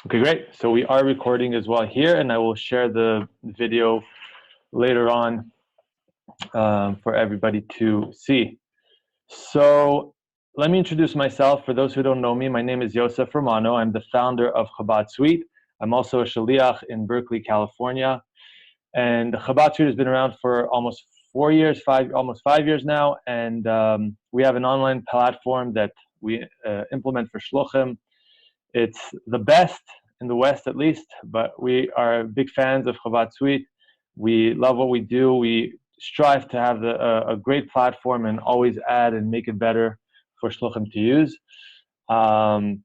Okay, great. So we are recording as well here, and I will share the video later on for everybody to see. So let me introduce myself. For those who don't know me, my name is Yosef Romano. I'm the founder of Chabad Suite. I'm also a shaliach in Berkeley, California. And Chabad Suite has been around for almost 4 years, almost 5 years now. And we have an online platform that we implement for shluchim. It's the best in the West, at least, but we are big fans of Chabad Suite. We love what we do. We strive to have a great platform and always add and make it better for shluchim to use. And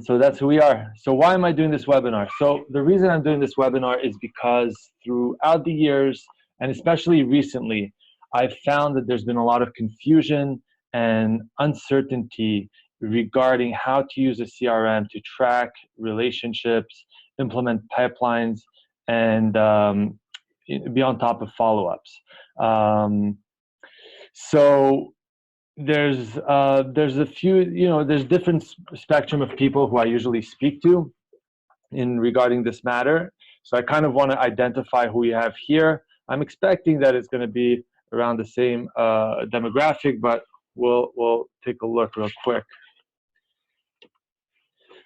so that's who we are. So why am I doing this webinar? So the reason I'm doing this webinar is because throughout the years, and especially recently, I've found that there's been a lot of confusion and uncertainty regarding how to use a CRM to track relationships, implement pipelines, and be on top of follow-ups. So there's a few, there's different spectrum of people who I usually speak to in regarding this matter. So I kind of want to identify who we have here. I'm expecting that it's going to be around the same demographic, but we'll take a look real quick.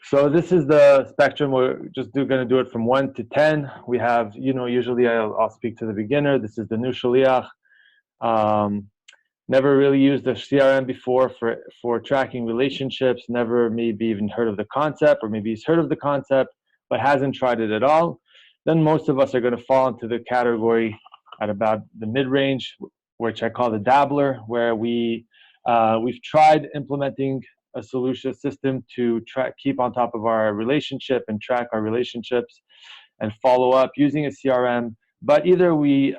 So this is the spectrum. We're just going to do it from 1 to 10. We have, usually I'll speak to the beginner. This is the new shaliach. Never really used a CRM before for tracking relationships, never maybe even heard of the concept, or maybe he's heard of the concept, but hasn't tried it at all. Then most of us are going to fall into the category at about the mid-range, which I call the dabbler, where we've tried implementing a solution system to keep on top of our relationship and track our relationships and follow up using a CRM, but either we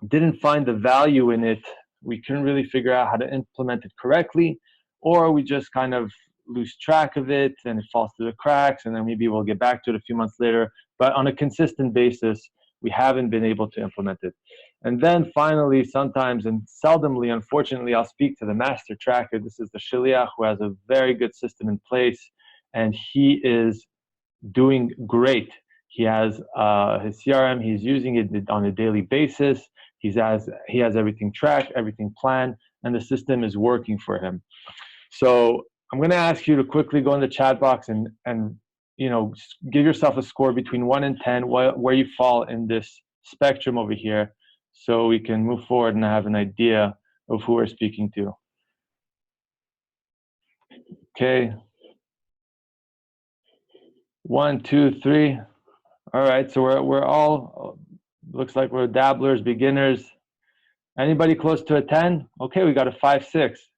didn't find the value in it, we couldn't really figure out how to implement it correctly, or we just kind of lose track of it and it falls through the cracks, and then maybe we'll get back to it a few months later. But on a consistent basis, we haven't been able to implement it. And then finally, sometimes and seldomly, unfortunately, I'll speak to the master tracker. This is the shaliach who has a very good system in place, and he is doing great. He has his CRM, he's using it on a daily basis. He has everything tracked, everything planned, and the system is working for him. So I'm going to ask you to quickly go in the chat box and give yourself a score between 1 and 10, where you fall in this spectrum over here, so we can move forward and have an idea of who we're speaking to. Okay. 1, 2, 3. All right, so we're all, looks like we're dabblers, beginners. Anybody close to a 10? Okay, we got a 5, 6.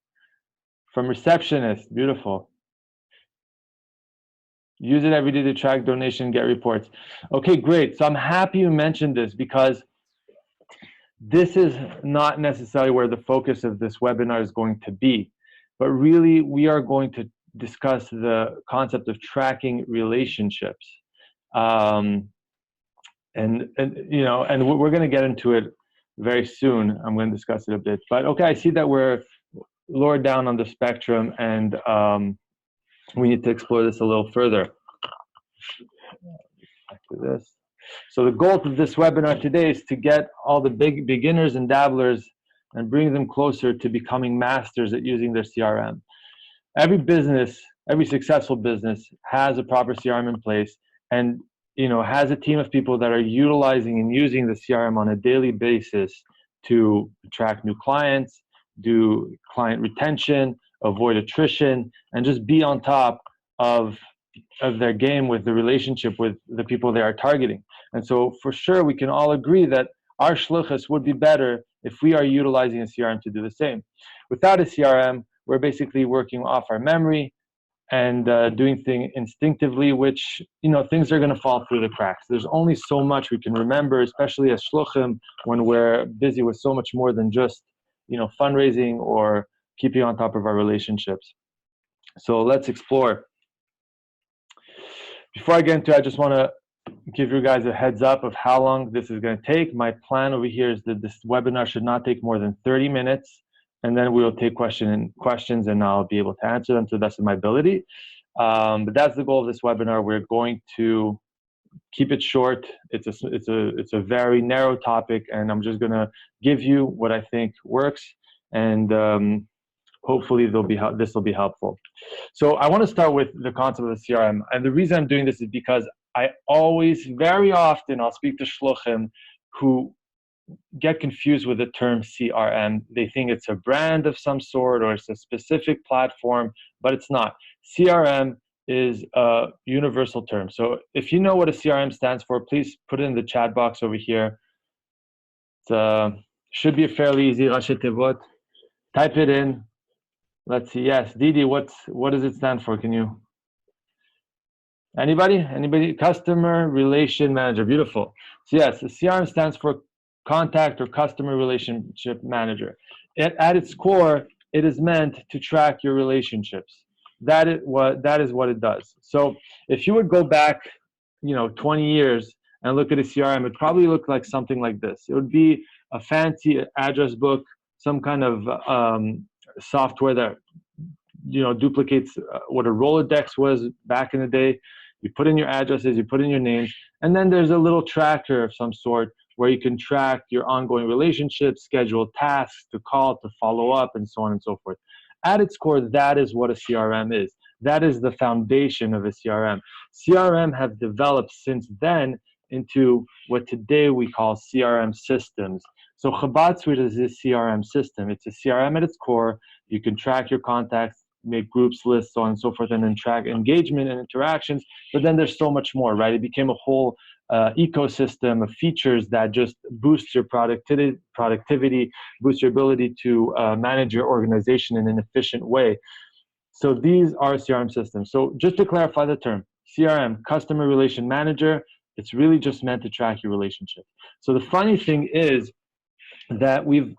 From receptionist, beautiful. Use it every day to track donation, get reports. Okay, great. So I'm happy you mentioned this, because this is not necessarily where the focus of this webinar is going to be, but really we are going to discuss the concept of tracking relationships. And we're going to get into it very soon. I'm going to discuss it a bit. But okay, I see that we're lower down on the spectrum, and we need to explore this a little further. Back to this. So the goal of this webinar today is to get all the big beginners and dabblers and bring them closer to becoming masters at using their CRM. Every business, every successful business has a proper CRM in place, and has a team of people that are utilizing and using the CRM on a daily basis to attract new clients, do client retention, avoid attrition, and just be on top of their game with the relationship with the people they are targeting. And so for sure, we can all agree that our shluchus would be better if we are utilizing a CRM to do the same. Without a CRM, we're basically working off our memory and doing things instinctively, which, things are going to fall through the cracks. There's only so much we can remember, especially as shluchim, when we're busy with so much more than just, fundraising or keeping on top of our relationships. So let's explore. Before I get into it, I just want to give you guys a heads up of how long this is going to take. My plan over here is that this webinar should not take more than 30 minutes, and then we will take questions and I'll be able to answer them to the best of my ability. But that's the goal of this webinar. We're going to keep it short. It's a very narrow topic, and I'm just gonna give you what I think works, and hopefully this will be helpful. So I want to start with the concept of the CRM, and the reason I'm doing this is because I always, very often, I'll speak to shluchim who get confused with the term CRM. They think it's a brand of some sort or it's a specific platform, but it's not. CRM is a universal term. So if you know what a CRM stands for, please put it in the chat box over here. It should be fairly easy. Rashi Tevot. Type it in. Let's see. Yes, Didi, what does it stand for? Can you? Anybody? Customer Relation Manager. Beautiful. So yes, the CRM stands for Contact or Customer Relationship Manager. At its core, it is meant to track your relationships. That is what it does. So if you would go back, 20 years and look at a CRM, it probably looked like something like this. It would be a fancy address book, some kind of software that duplicates what a Rolodex was back in the day. You put in your addresses, you put in your names, and then there's a little tracker of some sort where you can track your ongoing relationships, schedule tasks to call, to follow up, and so on and so forth. At its core, that is what a CRM is. That is the foundation of a CRM. CRM have developed since then into what today we call CRM systems. So Chabad Suite is a CRM system. It's a CRM at its core. You can track your contacts, make groups, lists, so on and so forth, and then track engagement and interactions. But then there's so much more, right? It became a whole ecosystem of features that just boost your productivity, boost your ability to manage your organization in an efficient way. So these are CRM systems. So just to clarify the term, CRM, Customer Relation Manager, it's really just meant to track your relationship. So the funny thing is that we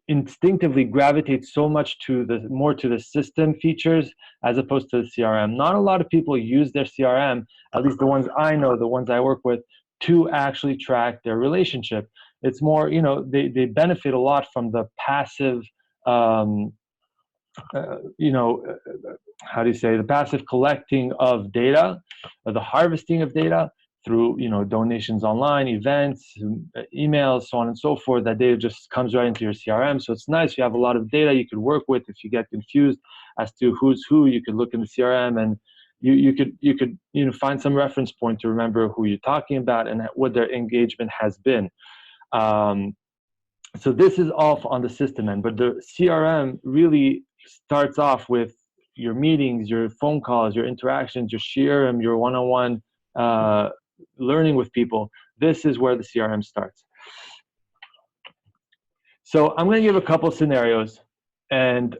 instinctively gravitate so much to the system features as opposed to the CRM. Not a lot of people use their CRM, at least the ones I know, the ones I work with, to actually track their relationship. It's more, they benefit a lot from the passive, the passive collecting of data, the harvesting of data through, donations online, events, emails, so on and so forth. That data just comes right into your CRM. So it's nice. You have a lot of data you could work with. If you get confused as to who's who, you could look in the CRM and you could find some reference point to remember who you're talking about and what their engagement has been. So this is all on the system end, but the CRM really starts off with your meetings, your phone calls, your interactions, your shiurim, your one-on-one learning with people. This is where the CRM starts. So I'm going to give a couple scenarios, and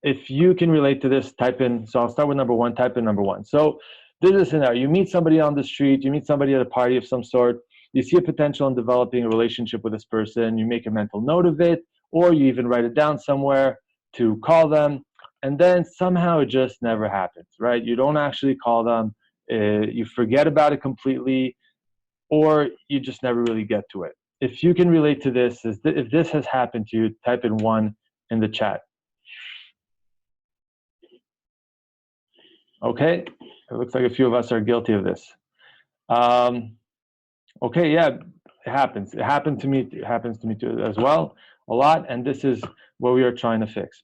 if you can relate to this, type in. So I'll start with number one. Type in number one. So this is a scenario. You meet somebody on the street. You meet somebody at a party of some sort. You see a potential in developing a relationship with this person. You make a mental note of it, or you even write it down somewhere to call them, and then somehow it just never happens, right? You don't actually call them. You forget about it completely, or you just never really get to it. If you can relate to this, if this has happened to you, type in 1 in the chat. Okay, it looks like a few of us are guilty of this. Okay, yeah, it happens. It happened to me. It happens to me too as well, a lot, and this is what we are trying to fix.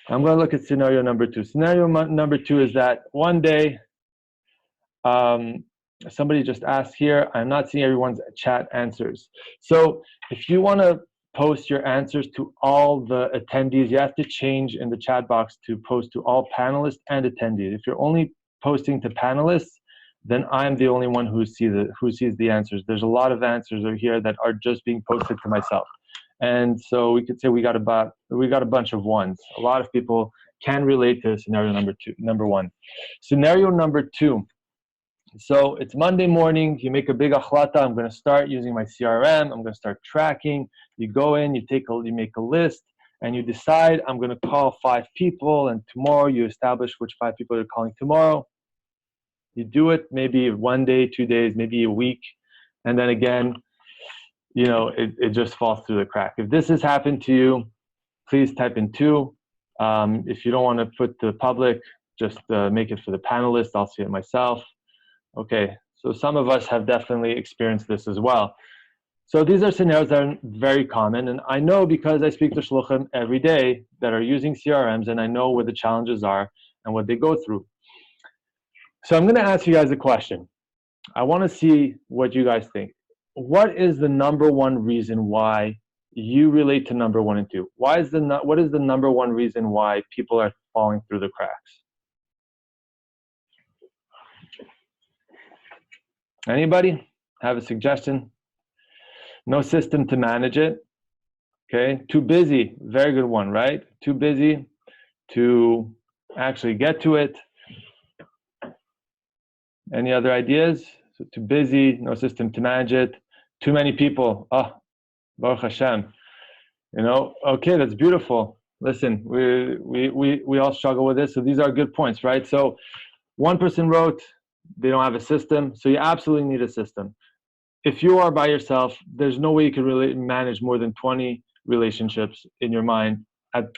I'm going to look at scenario number 2. Scenario number 2 is that one day, somebody just asked here, I'm not seeing everyone's chat answers. So if you want to post your answers to all the attendees, you have to change in the chat box to post to all panelists and attendees. If you're only posting to panelists, then I'm the only one who sees the answers. There's a lot of answers over here that are just being posted to myself. And so we could say we got a bunch of ones. A lot of people can relate to scenario number 1. Scenario number 2. So it's Monday morning, you make a big achlata, I'm going to start using my CRM, I'm going to start tracking. You go in, you make a list, and you decide, I'm going to call 5 people, and tomorrow you establish which 5 people you're calling tomorrow. You do it maybe 1 day, 2 days, maybe a week, and then again, it just falls through the crack. If this has happened to you, please type in 2. If you don't want to put the public, just make it for the panelists. I'll see it myself. Okay, so some of us have definitely experienced this as well. So these are scenarios that are very common, and I know because I speak to shluchim every day that are using CRMs, and I know where the challenges are and what they go through. So I'm going to ask you guys a question. I want to see what you guys think. What is the number one reason why you relate to number 1 and 2? What is the number one reason why people are falling through the cracks? Anybody have a suggestion? No system to manage it. Okay, too busy. Very good one, right? Too busy to actually get to it. Any other ideas? So too busy, no system to manage it. Too many people. Oh, Baruch Hashem. You know, okay, that's beautiful. Listen, we all struggle with this, so these are good points, right? So one person wrote, they don't have a system, so you absolutely need a system. If you are by yourself, there's no way you can really manage more than 20 relationships in your mind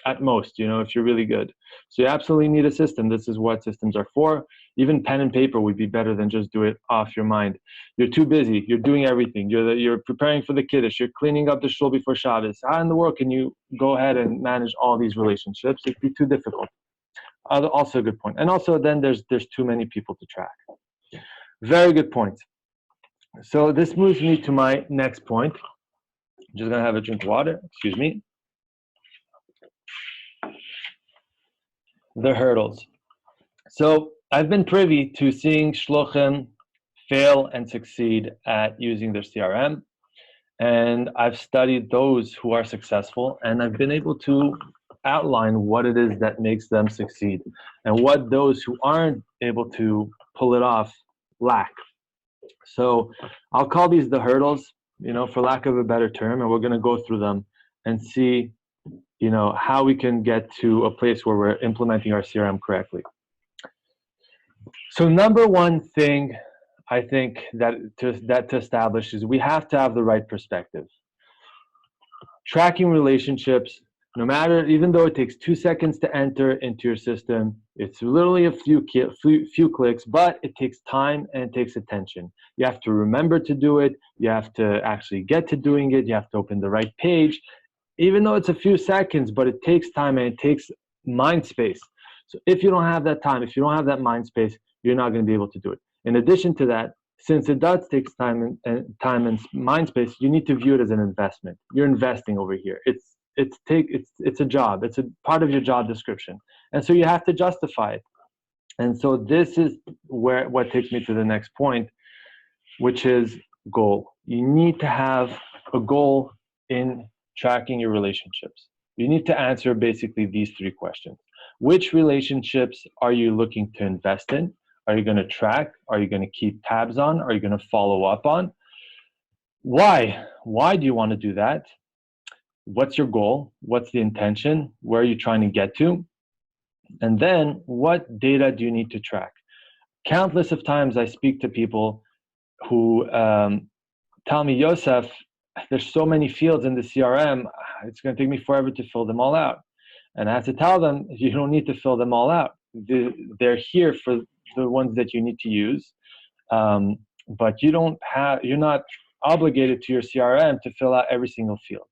at most, you know, if you're really good. So you absolutely need a system. This is what systems are for. Even pen and paper would be better than just do it off your mind. You're too busy. You're doing everything. You're preparing for the kiddush. You're cleaning up the shul before Shabbos. How in the world can you go ahead and manage all these relationships? It'd be too difficult. Also a good point. And also then there's too many people to track. Very good point. So this moves me to my next point. I'm just going to have a drink of water. Excuse me. The hurdles. So I've been privy to seeing shluchim fail and succeed at using their CRM. And I've studied those who are successful, and I've been able to outline what it is that makes them succeed and what those who aren't able to pull it off lack. So I'll call these the hurdles, you know, for lack of a better term, and we're going to go through them and see, you know, how we can get to a place where we're implementing our CRM correctly. So number one thing I think that to establish is we have to have the right perspective. Tracking relationships, no matter, even though it takes 2 seconds to enter into your system, it's literally a few clicks, but it takes time and it takes attention. You have to remember to do it. You have to actually get to doing it. You have to open the right page, even though it's a few seconds, but it takes time and it takes mind space. So if you don't have that time, if you don't have that mind space, you're not going to be able to do it. In addition to that, since it does take time and mind space, you need to view it as an investment. You're investing over here. It's a job. It's a part of your job description, and so you have to justify it. And so this is what takes me to the next point, which is goal. You need to have a goal in tracking your relationships. You need to answer basically these 3 questions. Which relationships are you looking to invest in? Are you going to track? Are you going to keep tabs on? Are you going to follow up on? Why? Why do you want to do that? What's your goal? What's the intention? Where are you trying to get to? And then what data do you need to track? Countless of times I speak to people who tell me, Yosef, there's so many fields in the CRM, it's going to take me forever to fill them all out. And I have to tell them, you don't need to fill them all out. They're here for the ones that you need to use, but you're not obligated to your CRM to fill out every single field.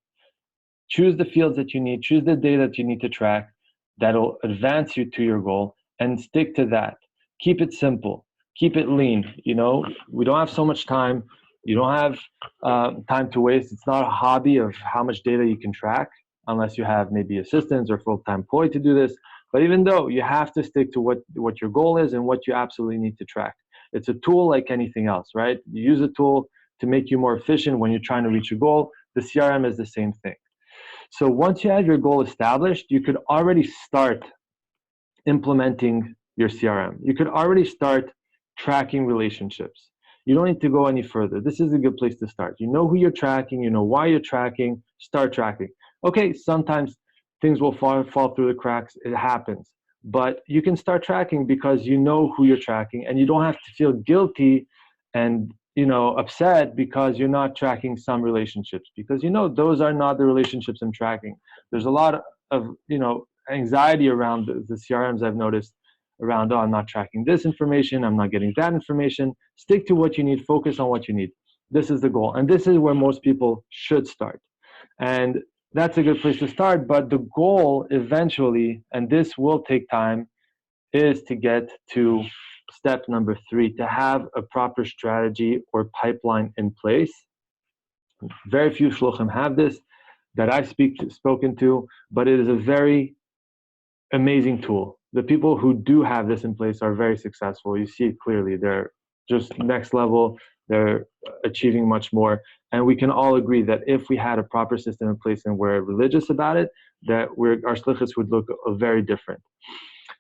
Choose the fields that you need, choose the data that you need to track that'll advance you to your goal, and stick to that. Keep it simple, keep it lean. You know, we don't have so much time. You don't have time to waste. It's not a hobby of how much data you can track, unless you have maybe assistants or full-time employee to do this. But even though, you have to stick to what your goal is and what you absolutely need to track. It's a tool like anything else, right? You use a tool to make you more efficient when you're trying to reach a goal. The CRM is the same thing. So once you have your goal established, you could already start implementing your CRM. You could already start tracking relationships. You don't need to go any further. This is a good place to start. You know who you're tracking, you know why you're tracking, start tracking. Okay, sometimes things will fall through the cracks, it happens. But you can start tracking because you know who you're tracking, and you don't have to feel guilty and upset because you're not tracking some relationships, because those are not the relationships I'm tracking. There's a lot of anxiety around the CRMs I've noticed around, oh, I'm not tracking this information, I'm not getting that information. Stick to what you need, focus on what you need. This is the goal. And this is where most people should start. And that's a good place to start. But the goal eventually, and this will take time, is to get to step number 3, to have a proper strategy or pipeline in place. Very few shluchim have this that I've spoken to, but it is a very amazing tool. The people who do have this in place are very successful. You see it clearly. They're just next level. They're achieving much more. And we can all agree that if we had a proper system in place and we're religious about it, that our shlichus would look very different.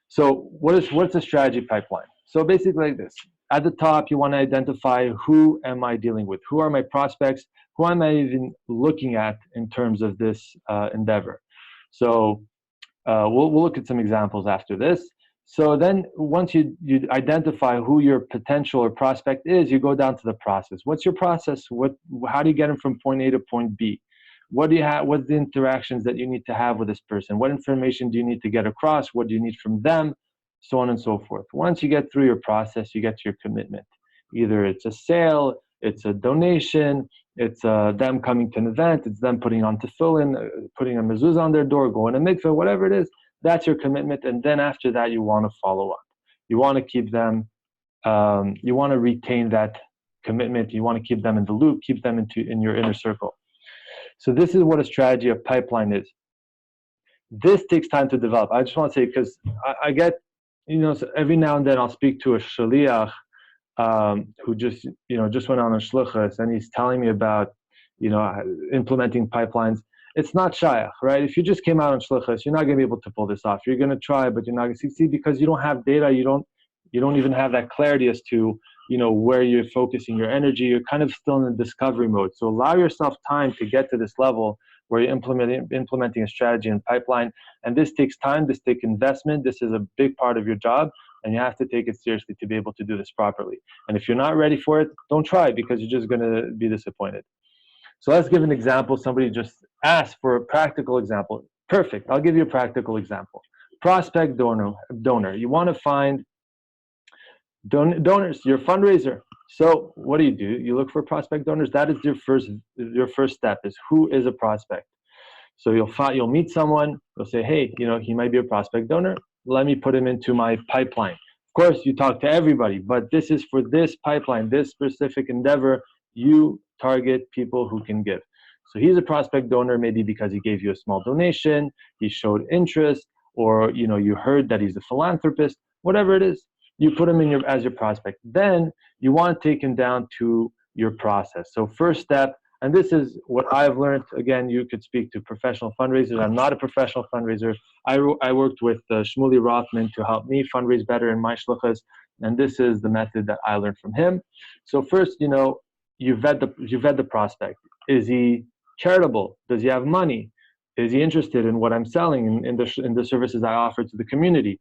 So what's the strategy pipeline? So basically like this. At the top, you want to identify, who am I dealing with? Who are my prospects? Who am I even looking at in terms of this endeavor? So we'll look at some examples after this. So then once you identify who your potential or prospect is, you go down to the process. What's your process? How do you get them from point A to point B? What do you have? What's the interactions that you need to have with this person? What information do you need to get across? What do you need from them? So on and so forth. Once you get through your process, you get to your commitment. Either it's a sale, it's a donation, it's them coming to an event, it's them putting on tefillin, putting a mezuzah on their door, going to mikveh, whatever it is. That's your commitment. And then after that, you want to follow up. You want to keep them, you want to retain that commitment. You want to keep them in the loop, keep them in your inner circle. So this is what a strategy of pipeline is. This takes time to develop. I just want to say, because I get, so every now and then I'll speak to a shaliach who just went on a shluchas, and he's telling me about, implementing pipelines. It's not shayach, right? If you just came out on shluchas, you're not going to be able to pull this off. You're going to try, but you're not going to succeed because you don't have data. You don't even have that clarity as to, where you're focusing your energy. You're kind of still in the discovery mode. So allow yourself time to get to this level where you're implementing a strategy and pipeline. And this takes time, this takes investment. This is a big part of your job, and you have to take it seriously to be able to do this properly. And if you're not ready for it, don't try, because you're just going to be disappointed. So let's give an example. Somebody just asked for a practical example. Perfect. I'll give you a practical example. Prospect donor. You want to find donors, your fundraiser. So what do? You look for prospect donors. That is your first step, is who is a prospect. So you'll meet someone, you'll say, hey, he might be a prospect donor. Let me put him into my pipeline. Of course, you talk to everybody, but this is for this pipeline, this specific endeavor, you target people who can give. So he's a prospect donor, maybe because he gave you a small donation, he showed interest, or you heard that he's a philanthropist, whatever it is. You put him as your prospect. Then you want to take him down to your process. So first step, and this is what I've learned. Again, you could speak to professional fundraisers. I'm not a professional fundraiser. I worked with Shmuley Rothman to help me fundraise better in my shluchas, and this is the method that I learned from him. So first, you vet the prospect. Is he charitable? Does he have money? Is he interested in what I'm selling, in the services I offer to the community?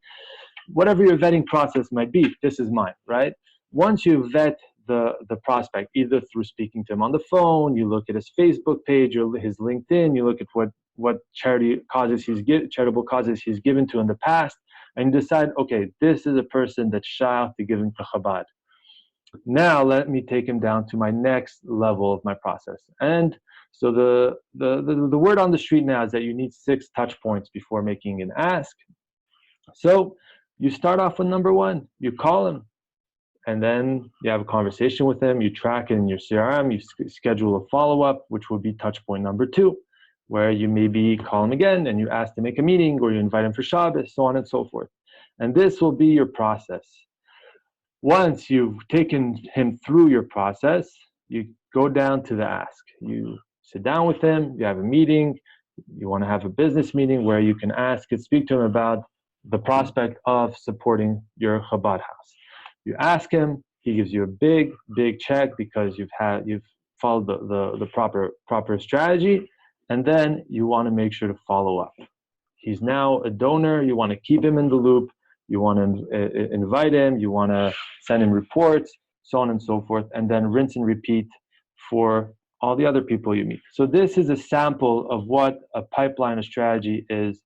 Whatever your vetting process might be, this is mine, right? Once you vet the prospect, either through speaking to him on the phone, you look at his Facebook page or his LinkedIn, you look at what charitable causes he's given to in the past, and you decide, okay, this is a person that's shy to giving to Chabad. Now let me take him down to my next level of my process. And so the word on the street now is that you need 6 touch points before making an ask. So you start off with number 1. You call him, and then you have a conversation with him. You track it in your CRM. You schedule a follow-up, which will be touch point number 2, where you maybe call him again and you ask to make a meeting, or you invite him for Shabbos, so on and so forth. And this will be your process. Once you've taken him through your process, you go down to the ask. You sit down with him. You have a meeting. You want to have a business meeting where you can ask and speak to him about the prospect of supporting your Chabad house. You ask him, he gives you a big check because you've followed the proper strategy, and then you want to make sure to follow up. He's now a donor. You want to keep him in the loop. You want to invite him. You want to send him reports, so on and so forth, and then rinse and repeat for all the other people you meet. So this is a sample of what a pipeline, a strategy is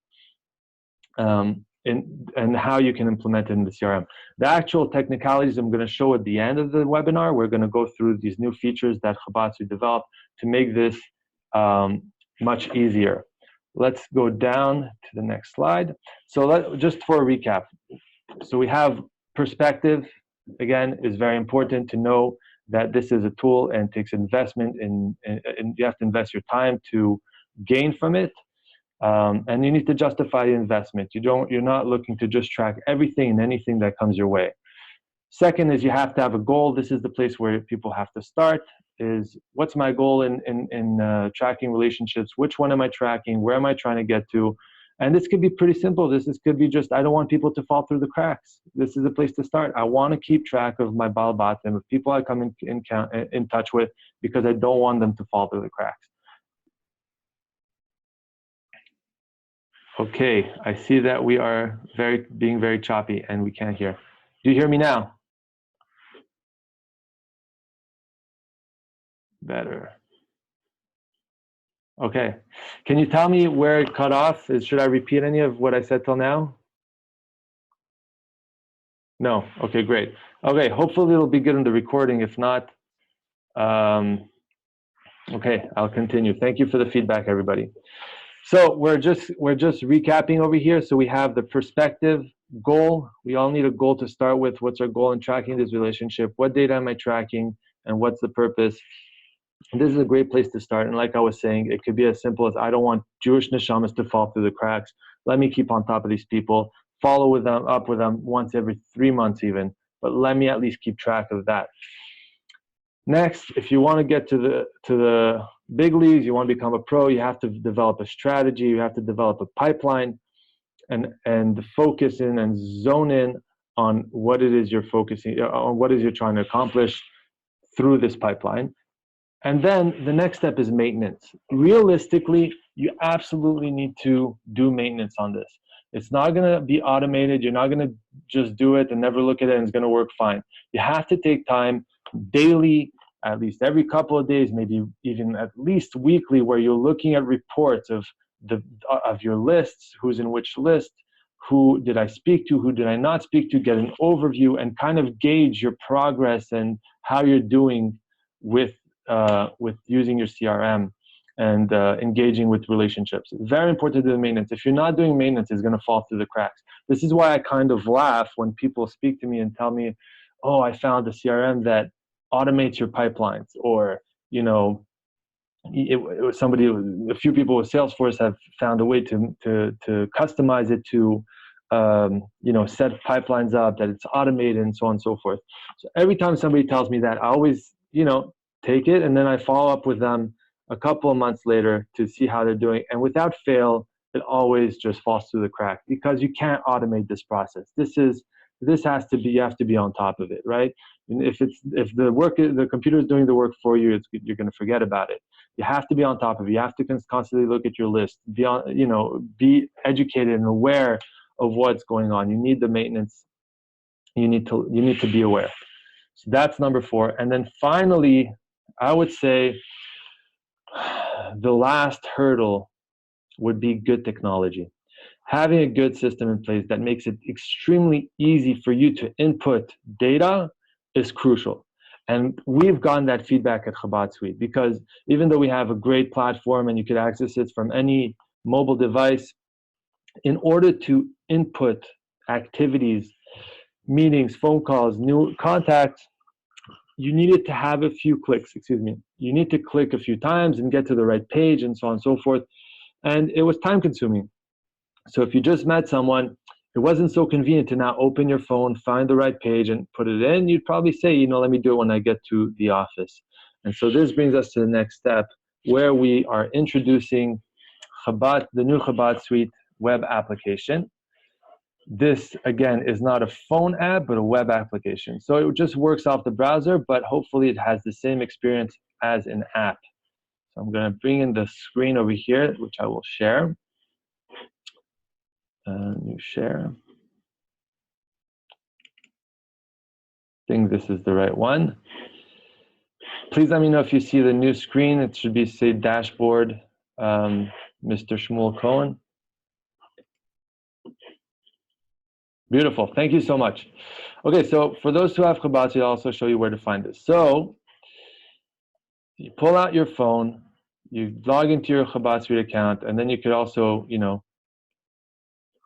and how you can implement it in the CRM. The actual technicalities I'm going to show at the end of the webinar. We're going to go through these new features that Chabad Suite developed to make this much easier. Let's go down to the next slide. So just for a recap. So we have perspective, again, is very important to know that this is a tool and takes investment and you have to invest your time to gain from it. And you need to justify the investment. You're not looking to just track everything and anything that comes your way. Second is you have to have a goal. This is the place where people have to start, is what's my goal in tracking relationships? Which one am I tracking? Where am I trying to get to? And this could be pretty simple. This could be just, I don't want people to fall through the cracks. This is a place to start. I want to keep track of my Baal Batim, of people I come in touch with, because I don't want them to fall through the cracks. Okay, I see that we are being very choppy and we can't hear. Do you hear me now? Better. Okay. Can you tell me where it cut off? Should I repeat any of what I said till now? No. Okay, great. Okay, hopefully it'll be good in the recording. If not, okay, I'll continue. Thank you for the feedback, everybody. So we're just recapping over here. So we have the perspective, goal. We all need a goal to start with. What's our goal in tracking this relationship? What data am I tracking? And what's the purpose? And this is a great place to start. And like I was saying, it could be as simple as, I don't want Jewish neshamas to fall through the cracks. Let me keep on top of these people, follow up with them once every 3 months even, but let me at least keep track of that. Next, if you want to get to the big leagues, you want to become a pro, you have to develop a strategy, you have to develop a pipeline, and focus in and zone in on what it is you're focusing on, what it is you're trying to accomplish through this pipeline. And then the next step is maintenance. Realistically, you absolutely need to do maintenance on this. It's not going to be automated. You're not going to just do it and never look at it and it's going to work fine. You have to take time daily, at least every couple of days, maybe even at least weekly, where you're looking at reports of your lists, who's in which list, who did I speak to, who did I not speak to, get an overview and kind of gauge your progress and how you're doing with using your CRM and engaging with relationships. It's very important to do maintenance. If you're not doing maintenance, it's going to fall through the cracks. This is why I kind of laugh when people speak to me and tell me, oh, I found a CRM that automates your pipelines, or, you know, a few people with Salesforce have found a way to customize it to, you know, set pipelines up, that it's automated and so on and so forth. So every time somebody tells me that, I always, you know, take it and then I follow up with them a couple of months later to see how they're doing. And without fail, it always just falls through the crack, because you can't automate this process. This has to be, you have to be on top of it, right? And if the computer is doing the work for you, you're going to forget about it. You have to be on top of it. You have to constantly look at your list, be educated and aware of what's going on. You need the maintenance. You need to be aware. So that's number 4. And then finally, I would say the last hurdle would be good technology. Having a good system in place that makes it extremely easy for you to input data is crucial. And we've gotten that feedback at Chabad Suite, because even though we have a great platform and you could access it from any mobile device, in order to input activities, meetings, phone calls, new contacts, you needed to have a few clicks, You need to click a few times and get to the right page and so on and so forth. And it was time consuming. So if you just met someone, it wasn't so convenient to now open your phone, find the right page and put it in. You'd probably say, you know, let me do it when I get to the office. And so this brings us to the next step, where we are introducing the new Chabad Suite web application. This, again, is not a phone app, but a web application. So it just works off the browser, but hopefully it has the same experience as an app. So I'm going to bring in the screen over here, which I will share. New share. I think this is the right one. Please let me know if you see the new screen. It should be, say, dashboard, Mr. Shmuel Cohen. Beautiful. Thank you so much. Okay, so for those who have Chabad Suite, I'll also show you where to find this. So you pull out your phone, you log into your Chabad Suite account, and then you could also,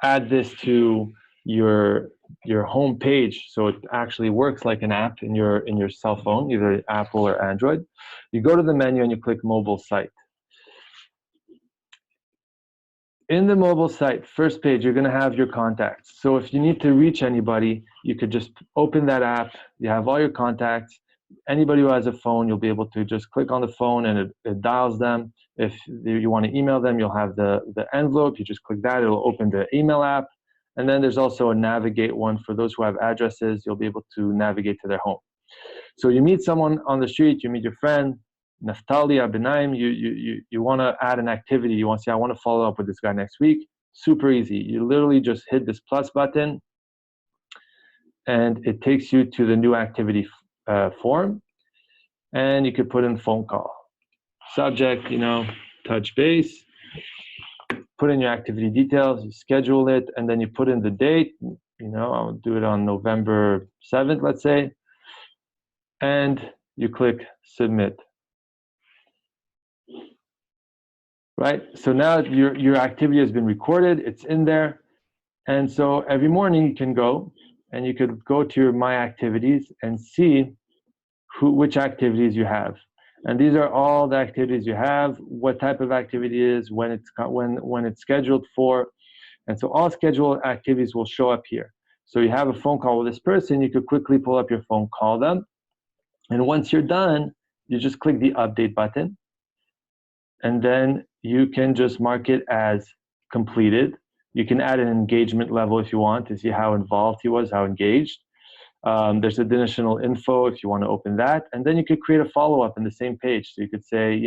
add this to your home page, so it actually works like an app in your cell phone, either Apple or Android. You go to the menu and you click mobile site. In the mobile site, first page, you're going to have your contacts. So if you need to reach anybody, you could just open that app. You have all your contacts. Anybody who has a phone, you'll be able to just click on the phone and it dials them. If you want to email them, you'll have the envelope. You just click that, it'll open the email app. And then there's also a navigate one for those who have addresses. You'll be able to navigate to their home. So you meet someone on the street, you meet your friend, Naftali Abinaim, you want to add an activity. You want to say, I want to follow up with this guy next week. Super easy. You literally just hit this plus button and it takes you to the new activity form. And you could put in phone call. Subject, touch base. Put in your activity details, you schedule it, and then you put in the date. I'll do it on November 7th, let's say. And you click submit. Right? So now your activity has been recorded, it's in there. And so every morning you can go and you could go to your My Activities and see which activities you have. And these are all the activities you have, what type of activity it is, when it's scheduled for. And so all scheduled activities will show up here. So you have a phone call with this person, you could quickly pull up your phone, call them. And once you're done, you just click the update button. And then you can just mark it as completed. You can add an engagement level if you want to see how involved he was, how engaged. There's additional info if you want to open that. And then you could create a follow-up in the same page. So you could say,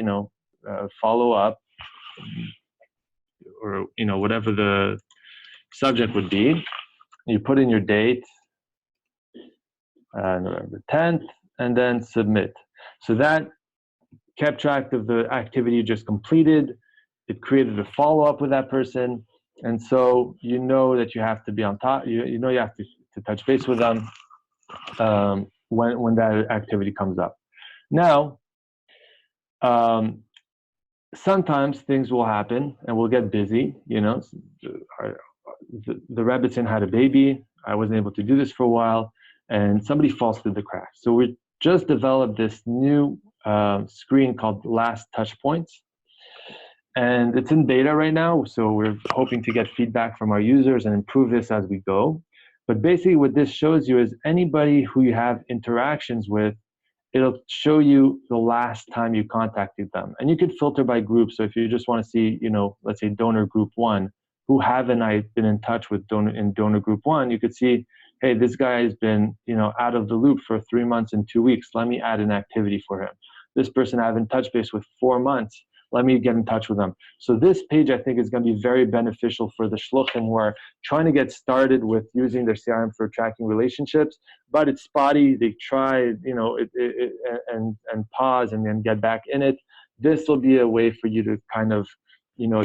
follow up, or, whatever the subject would be. You put in your date, November 10th, and then submit. So that kept track of the activity you just completed. It created a follow-up with that person. And so you know that you have to be on top, you know you have to touch base with them when that activity comes up. Now, sometimes things will happen and we'll get busy. The Rebbitzin had a baby. I wasn't able to do this for a while, and somebody falls through the cracks. So we just developed this new screen called Last Touch Points. And it's in beta right now, so we're hoping to get feedback from our users and improve this as we go. But basically what this shows you is anybody who you have interactions with, it'll show you the last time you contacted them. And you could filter by group. So if you just want to see, let's say donor group 1, who haven't I been in touch with donor group 1, you could see, hey, this guy has been, out of the loop for 3 months and 2 weeks. Let me add an activity for him. This person I haven't touched base with 4 months. Let me get in touch with them. So this page, I think, is going to be very beneficial for the shluchim who are trying to get started with using their CRM for tracking relationships, but it's spotty. They try, and pause and then get back in it. This will be a way for you to kind of,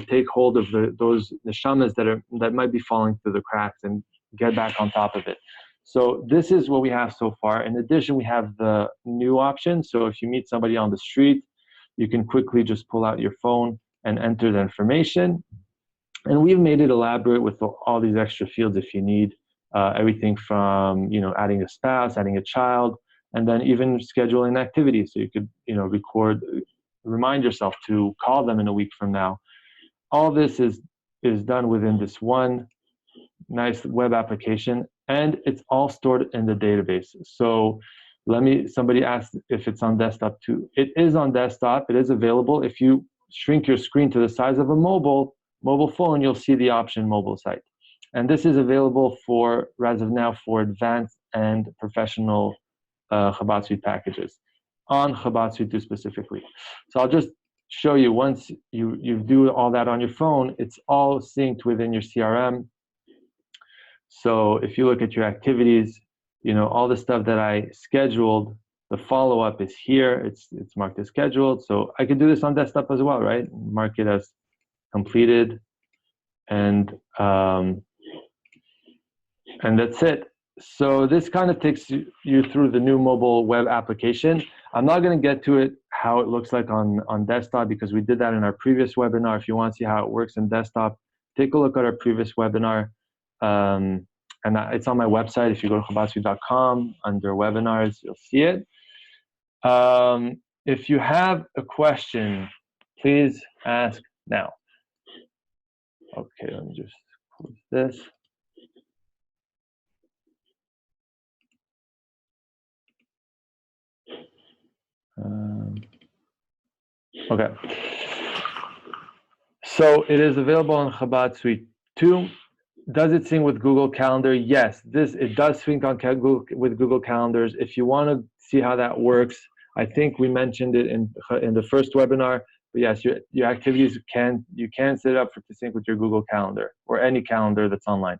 take hold of those neshamas that might be falling through the cracks and get back on top of it. So this is what we have so far. In addition, we have the new option. So if you meet somebody on the street, you can quickly just pull out your phone and enter the information. And we've made it elaborate with all these extra fields if you need, everything from, adding a spouse, adding a child, and then even scheduling activities. So you could, remind yourself to call them in a week from now. All this is done within this one nice web application, and it's all stored in the database. So somebody asked if it's on desktop too. It is on desktop. It is available. If you shrink your screen to the size of a mobile phone, you'll see the option mobile site. And this is available as of now, for advanced and professional Chabad Suite packages on Chabad Suite 2 specifically. So I'll just show you, once you do all that on your phone, it's all synced within your CRM. So if you look at your activities, all the stuff that I scheduled, the follow-up is here. It's marked as scheduled. So I could do this on desktop as well, right? Mark it as completed. And And that's it. So this kind of takes you through the new mobile web application. I'm not going to get to it, how it looks like on desktop, because we did that in our previous webinar. If you want to see how it works in desktop, take a look at our previous webinar. And it's on my website. If you go to chabadsuite.com under webinars, you'll see it. If you have a question, please ask now. Okay, let me just close this. Okay. So it is available on Chabad Suite 2. Does it sync with Google Calendar? Yes, it does sync on with Google Calendars. If you want to see how that works, I think we mentioned it in the first webinar. But yes, your activities you can set it up to sync with your Google Calendar or any calendar that's online.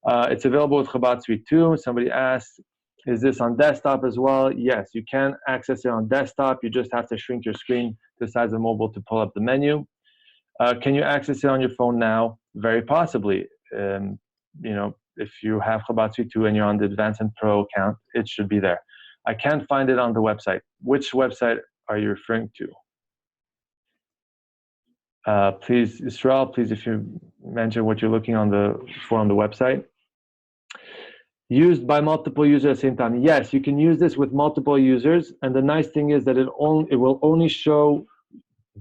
It's available with Chabad Suite 2. Somebody asked, is this on desktop as well? Yes, you can access it on desktop. You just have to shrink your screen to the size of mobile to pull up the menu. Can you access it on your phone now? Very possibly. If you have Chabad Suite 2 and you're on the Advanced and Pro account, it should be there. I can't find it on the website. Which website are you referring to? Please, Israel, please, if you mention what you're looking for on the website. Used by multiple users at the same time. Yes, you can use this with multiple users, and the nice thing is that it will only show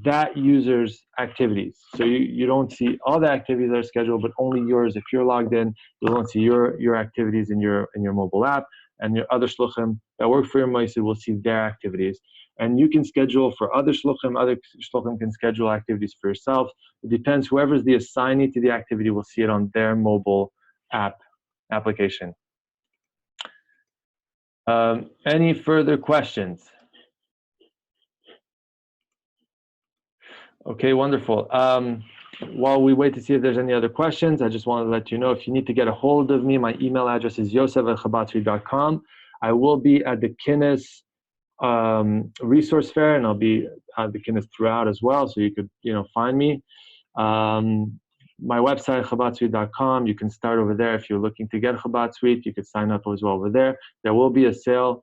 that user's activities. So you don't see all the activities that are scheduled, but only yours. If you're logged in, you'll only see your activities in your mobile app, and your other shluchim that work for your moisid will see their activities. And you can schedule for other shluchim can schedule activities for yourself. It depends. Whoever's the assignee to the activity will see it on their mobile application. Any further questions? Okay, wonderful. While we wait to see if there's any other questions, I just want to let you know, if you need to get a hold of me, my email address is yosef@chabadsuite.com. I will be at the Kinnis resource fair, and I'll be at the Kinnis throughout as well, so you could find me. My website, chabadsuite.com, you can start over there. If you're looking to get Chabad Suite, you could sign up as well over there. There will be a sale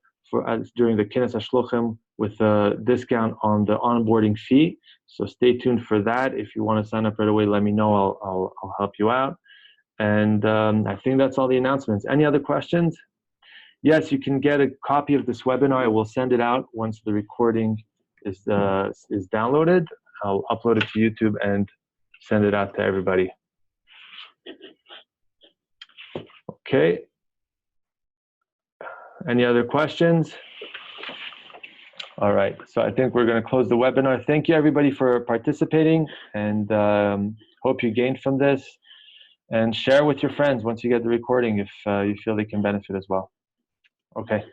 during the Kinnis HaShluchim with a discount on the onboarding fee. So stay tuned for that. If you want to sign up right away, let me know. I'll help you out. And I think that's all the announcements. Any other questions? Yes, you can get a copy of this webinar. I will send it out once the recording is downloaded. I'll upload it to YouTube and send it out to everybody. Okay. Any other questions? All right, so I think we're going to close the webinar. Thank you, everybody, for participating, and hope you gained from this. And share with your friends once you get the recording if you feel they can benefit as well. Okay.